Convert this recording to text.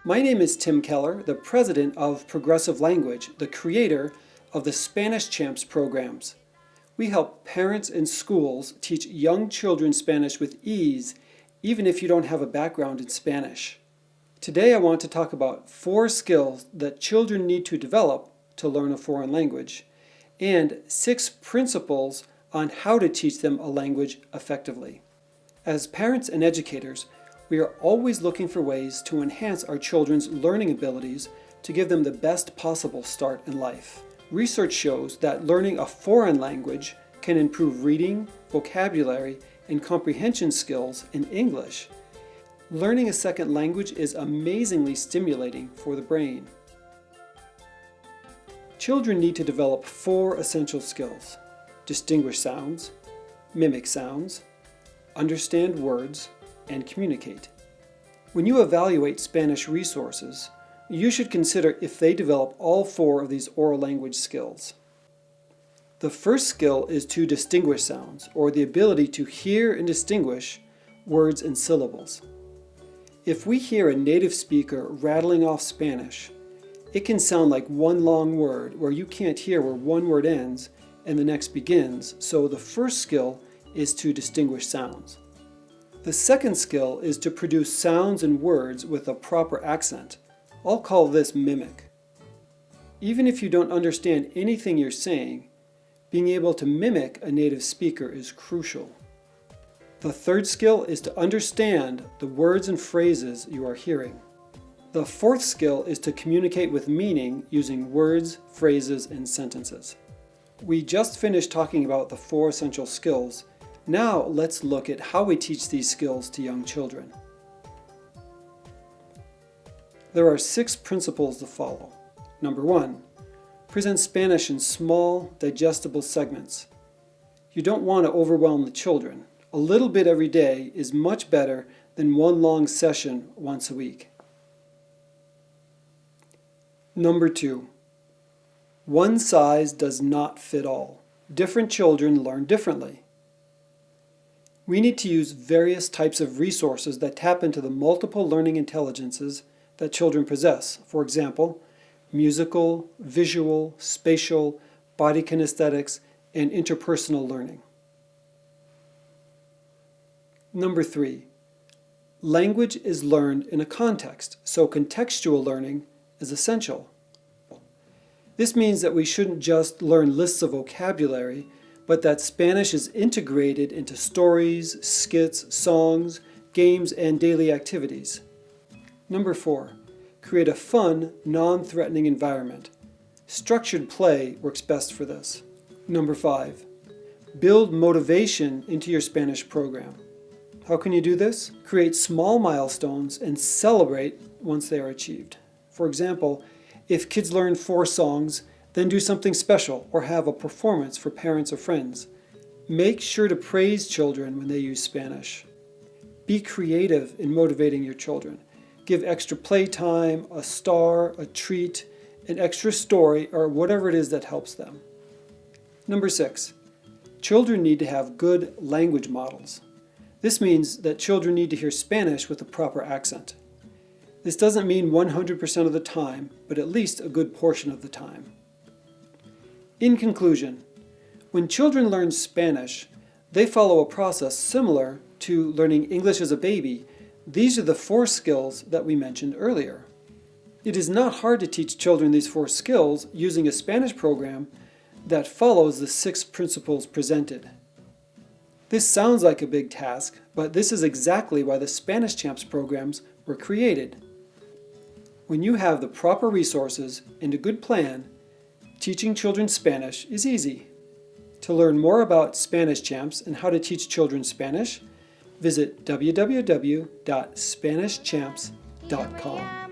My name is Tim Keller, the president of Progressive Language, the creator of the Spanish Champs programs. We help parents and schools teach young children Spanish with ease, even if you don't have a background in Spanish. Today I want to talk about 4 skills that children need to develop to learn a foreign language, and 6 principles on how to teach them a language effectively. As parents and educators, we are always looking for ways to enhance our children's learning abilities to give them the best possible start in life. Research shows that learning a foreign language can improve reading, vocabulary, and comprehension skills in English. Learning a second language is amazingly stimulating for the brain. Children need to develop 4 essential skills: distinguish sounds, mimic sounds, understand words, and communicate. When you evaluate Spanish resources, you should consider if they develop all 4 of these oral language skills. The first skill is to distinguish sounds, or the ability to hear and distinguish words and syllables. If we hear a native speaker rattling off Spanish, it can sound like one long word where you can't hear where one word ends and the next begins, so the first skill is to distinguish sounds. The second skill is to produce sounds and words with a proper accent. I'll call this mimic. Even if you don't understand anything you're saying, being able to mimic a native speaker is crucial. The third skill is to understand the words and phrases you are hearing. The fourth skill is to communicate with meaning using words, phrases, and sentences. We just finished talking about the 4 essential skills. Now let's look at how we teach these skills to young children. There are 6 principles to follow. Number 1, present Spanish in small, digestible segments. You don't want to overwhelm the children. A little bit every day is much better than one long session once a week. Number 2, one size does not fit all. Different children learn differently. We need to use various types of resources that tap into the multiple learning intelligences that children possess. For example, musical, visual, spatial, body kinesthetics, and interpersonal learning. Number 3, language is learned in a context, so contextual learning is essential. This means that we shouldn't just learn lists of vocabulary, but that Spanish is integrated into stories, skits, songs, games, and daily activities. Number 4, create a fun, non-threatening environment. Structured play works best for this. Number 5, build motivation into your Spanish program. How can you do this? Create small milestones and celebrate once they are achieved. For example, if kids learn 4 songs, then do something special or have a performance for parents or friends. Make sure to praise children when they use Spanish. Be creative in motivating your children. Give extra playtime, a star, a treat, an extra story, or whatever it is that helps them. Number 6, children need to have good language models. This means that children need to hear Spanish with a proper accent. This doesn't mean 100% of the time, but at least a good portion of the time. In conclusion, when children learn Spanish, they follow a process similar to learning English as a baby. These are the 4 skills that we mentioned earlier. It is not hard to teach children these 4 skills using a Spanish program that follows the 6 principles presented. This sounds like a big task, but this is exactly why the Spanish Champs programs were created. When you have the proper resources and a good plan, teaching children Spanish is easy. To learn more about Spanish Champs and how to teach children Spanish, visit www.spanishchamps.com.